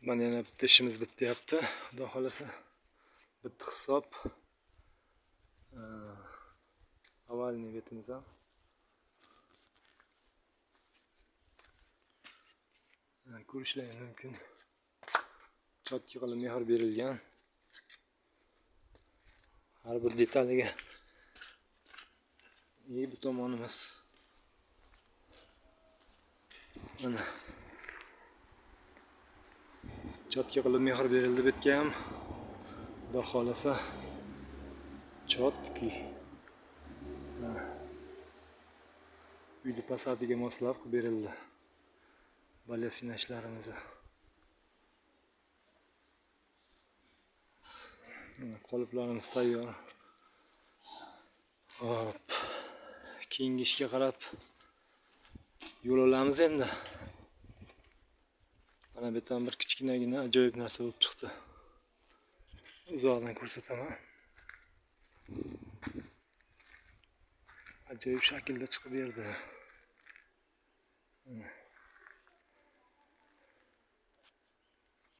Mana yana bitta ishimiz bityapti. Xudo xolasa bitta hisob. Avvalni betimiz ham. Ko'rishlaringiz mumkin. Chotka qilib mehr berilgan. Har bir detaliga bu tomonimiz. Mana chotka qilib mehr berildi betga ham. Xudo xolasa chotki. Uyni fasadiga moslab qilib berildi. Balyasina ishlarimizni. Qoliplarimiz tayyor. Hop. Keyingi ishga qarab yo'l olamiz endi. Mana bu yerdan bir kichkinagina ajoyib narsa bo'lib chiqdi. Uzoqdan ko'rsataman. Ajoyib shaklda chiqib berdi.